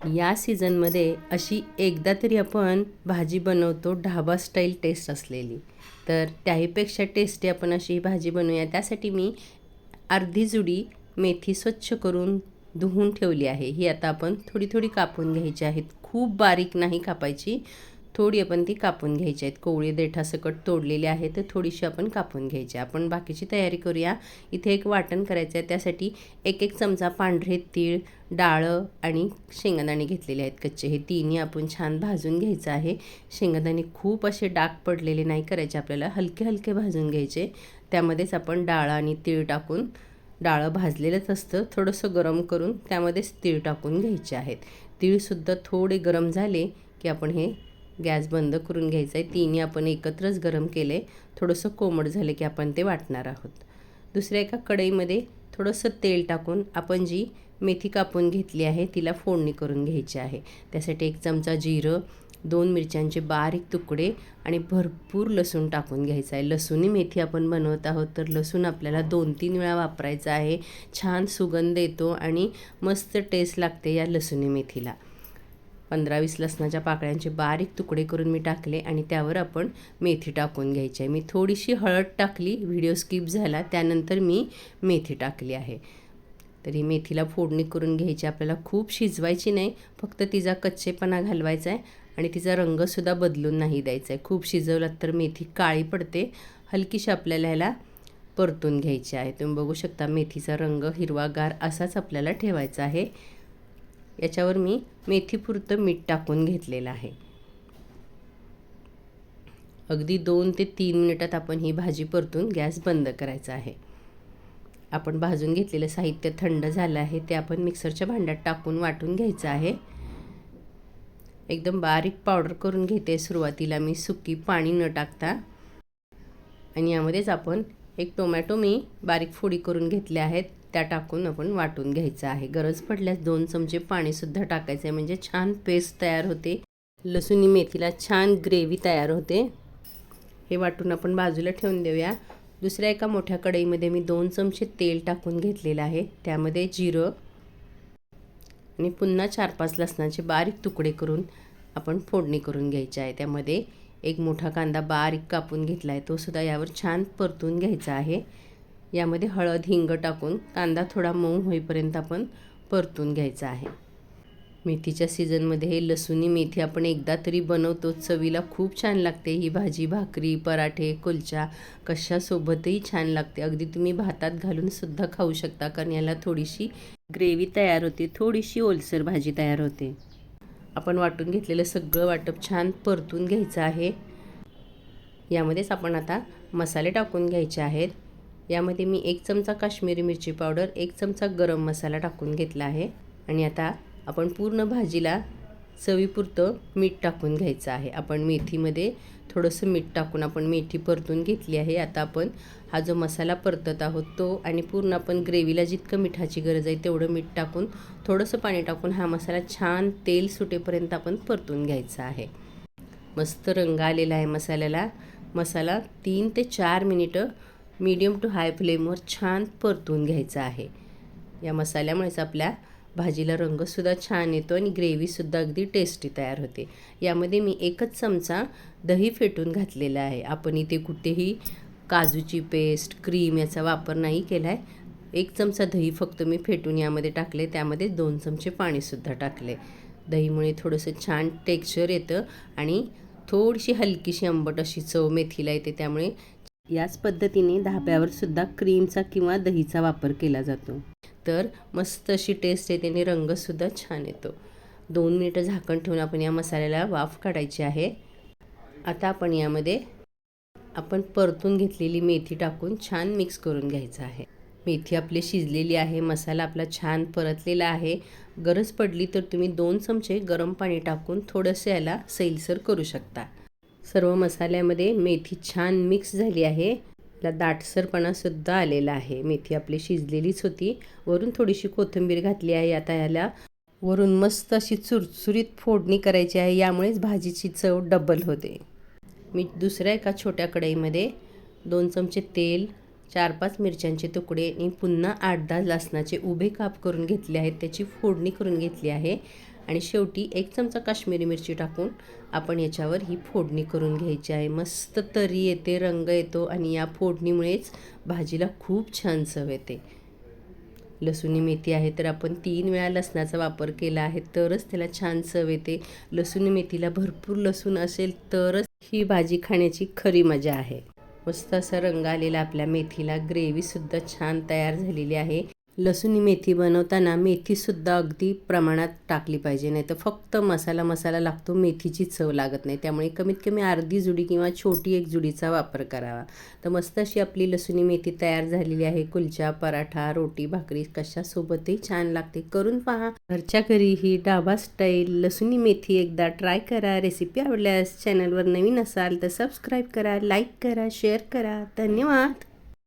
या सीझनमध्ये अशी एकदा तरी आपण भाजी बनवतो ढाबा स्टाईल टेस्ट असलेली, तर त्याहीपेक्षा टेस्टी आपण अशी भाजी बनवूया. त्यासाठी मी अर्धी जुडी मेथी स्वच्छ करून धुवून ठेवली आहे. ही आता आपण थोडी थोडी कापून घ्यायची आहेत. खूप बारीक नाही कापायची, थोडी आपण ती कापून घ्यायची आहेत. कोवळी देठासकट तोडलेली आहे, तर थोडीशी आपण कापून घ्यायची. आपण बाकीची तयारी करूया. इथे एक वाटण करायचं आहे. त्यासाठी एक एक चमचा पांढरे तीळ, डाळं आणि शेंगदाणे घेतलेले आहेत कच्चे. हे तिन्ही आपण छान भाजून घ्यायचं आहे. शेंगदाणे खूप असे डाग पडलेले नाही करायचे आपल्याला, हलके हलके भाजून घ्यायचे. त्यामध्येच आपण डाळ आणि तीळ टाकून, डाळं भाजलेलंच असतं, थोडंसं गरम करून त्यामध्येच तीळ टाकून घ्यायचे आहेत. तीळसुद्धा थोडे गरम झाले की आपण हे गॅस बंद करून घ्यायचा आहे. तिन्ही आपण एकत्रच गरम केले. थोडंसं कोमट झाले की आपण ते वाटणार आहोत. दुसऱ्या एका कढईमध्ये थोडंसं तेल टाकून आपण जी मेथी कापून घेतली आहे तिला फोडणी करून घ्यायची आहे. त्यासाठी एक चमचा जिरं, 2 मिरच्यांचे बारीक तुकडे आणि भरपूर लसूण टाकून घ्यायचं आहे. लसूणी मेथी आपण बनवत आहोत, तर लसूण आपल्याला 2-3 वेळा वापरायचा आहे. छान सुगंध येतो आणि मस्त टेस्ट लागते या लसूणी मेथीला. 15-20 लसणाच्या पाकळ्यांचे बारीक तुकडे करून मी टाकले आणि त्यावर आपण मेथी टाकून घ्यायची आहे. मी थोडीशी हळद टाकली, व्हिडिओ स्किप झाला, त्यानंतर मी मेथी टाकली आहे. तर ही मेथीला फोडणी करून घ्यायची. आपल्याला खूप शिजवायची नाही, फक्त तिचा कच्चेपणा घालवायचा आहे आणि तिचा रंगसुद्धा बदलून नाही द्यायचा आहे. खूप शिजवलात तर मेथी काळी पडते. हलकीशी आपल्याला ह्याला परतून घ्यायची आहे. तुम्ही बघू शकता मेथीचा रंग हिरवागार असाच आपल्याला ठेवायचा आहे. याच्यावर मी मेथीपुरतं मीठ टाकून घेतलेलं आहे. अगदी 2 ते 3 मिनिटात आपण ही भाजी परतून गॅस बंद करायचा आहे. आपण भाजून घेतलेलं साहित्य थंड झालं आहे, ते आपण मिक्सरच्या भांड्यात टाकून वाटून घ्यायचं आहे. एकदम बारीक पावडर करून घेते सुरुवातीला मी, सुकी पाणी न टाकता. आणि यामध्येच आपण एक टोमॅटो मी बारीक फोडी करून घेतले आहेत, त्या टाकून आपण वाटून घ्यायचं आहे. गरज पडल्यास 2 चमचे पाणीसुद्धा टाकायचं आहे, म्हणजे छान पेस्ट तयार होते. लसूणी मेथीला छान ग्रेव्ही तयार होते. हे वाटून आपण बाजूला ठेवून देऊया. दुसऱ्या एका मोठ्या कढईमध्ये मी 2 चमचे तेल टाकून घेतलेलं आहे. त्यामध्ये जिरं आणि पुन्हा 4-5 लसणाचे बारीक तुकडे करून आपण फोडणी करून घ्यायची आहे. त्यामध्ये एक मोठा कांदा बारीक कापून घेतला आहे, तो सुद्धा यावर छान परतून घ्यायचा आहे. यामध्ये हळद, हिंग टाकून कांदा थोडा मऊ होईपर्यंत आपण परतून घ्यायचा आहे. मेथीच्या सीझनमध्ये हे लसूणी मेथी आपण एकदा तरी बनवतो. चवीला खूप छान लागते ही भाजी. भाकरी, पराठे, कुलचा कशासोबतही छान लागते. अगदी तुम्ही भातात घालून सुद्धा खाऊ शकता, कारण याला थोडीशी ग्रेव्ही तयार होते, थोडीशी ओलसर भाजी तयार होते. आपण वाटून घेतलेलं सगळं वाटप छान परतून घ्यायचं आहे. यामध्येच आपण आता मसाले टाकून घ्यायचे आहेत. यामध्ये मी 1 चमचा काश्मीरी मिरची पावडर, 1 चमचा गरम मसाला टाकून घेतला आहे. आणि आता आपण पूर्ण भाजीला चवीपुरतं मीठ टाकून घ्यायचं आहे. आपण मेथीमध्ये थोडंसं मीठ टाकून आपण मेथी परतून घेतली आहे. आता आपण हा जो मसाला परतत आहोत तो, आणि पूर्ण आपण ग्रेव्हीला जितकं मिठाची गरज आहे तेवढं मीठ टाकून, थोडंसं पाणी टाकून हा मसाला छान तेल सुटेपर्यंत आपण परतून घ्यायचा आहे. मस्त रंग आलेला आहे मसाल्याला. मसाला 3 ते 4 मिनिटं मीडियम टू हाय फ्लेमवर छान परतून घ्यायचा आहे. या मसाल्यामुळेच आपल्या भाजीला रंगसुद्धा छान येतो आणि ग्रेव्हीसुद्धा अगदी टेस्टी तयार होते. यामध्ये मी 1च चमचा दही फेटून घातलेला आहे. आपण इथे कुठेही काजूची पेस्ट, क्रीम याचा वापर नाही केला आहे. 1 चमचा दही फक्त मी फेटून यामध्ये टाकले. त्यामध्ये 2 चमचे पाणीसुद्धा टाकले. दहीमुळे थोडंसं छान टेक्स्चर येतं आणि थोडीशी हलकीशी आंबट अशी चव मेथीला येते. त्यामुळे याच पद्धतीने धाब्यावर सुद्धा क्रीमचा किंवा दहीचा वापर केला जातो, तर मस्त अशी टेस्ट येते आणि रंगसुद्धा छान येतो. 2 मिनिटं झाकण ठेवून आपण या मसाल्याला वाफ काढायची आहे. आता आपण यामध्ये आपण परतून घेतलेली मेथी टाकून छान मिक्स करून घ्यायचं आहे. मेथी आपली शिजलेली आहे, मसाला आपला छान परतलेला आहे. गरज पडली तर तुम्ही 2 चमचे गरम पाणी टाकून थोडंसं याला सैलसर करू शकता. सर्व मसाल्यामध्ये मेथी छान मिक्स झाली आहे. त्याला दाटसरपणासुद्धा आलेला आहे. मेथी आपली शिजलेलीच होती. वरून थोडीशी कोथिंबीर घातली आहे. आता याला वरून मस्त अशी चुरचुरीत फोडणी करायची आहे. यामुळेच भाजीची चव डबल होते. मी दुसऱ्या एका छोट्या कढईमध्ये 2 चमचे तेल, 4-5 मिरच्यांचे तुकडे आणि पुन्हा 8-10 लसणाचे उभे काप करून घेतले आहेत. त्याची फोडणी करून घेतली आहे. आणि शेवटी 1 चमचा काश्मीरी मिरची टाकून आपण याच्यावर ही फोडणी करून घ्यायची आहे. मस्त तरी येते, रंग येतो आणि या फोडणीमुळेच भाजीला खूप छान चव येते. लसूणी मेथी आहे तर आपण 3 वेळा लसणाचा वापर केला आहे तरच त्याला छान चव येते. लसूणी मेथीला भरपूर लसूण असेल तरच ही भाजी खाण्याची खरी मजा आहे. मस्त असा रंग आलेला आपल्या मेथीला. ग्रेव्हीसुद्धा छान तयार झालेली आहे. लसूणी मेथी बनवताना मेथीसुद्धा अगदी प्रमाणात टाकली पाहिजे, नाही तर फक्त मसाला लागतो, मेथीची चव लागत नाही. त्यामुळे कमीत कमी अर्धी जुडी किंवा छोटी एक जुडीचा वापर करावा. तर मस्त अशी आपली लसूणी मेथी तयार झालेली आहे. कुलचा, पराठा, रोटी, भाकरी कशासोबतही छान लागते. करून पहा. घरच्या घरी ही डाबा स्टाईल लसूणी मेथी एकदा ट्राय करा. रेसिपी आवडल्यास चॅनलवर नवीन असाल तर सबस्क्राईब करा, लाईक करा, शेअर करा. धन्यवाद.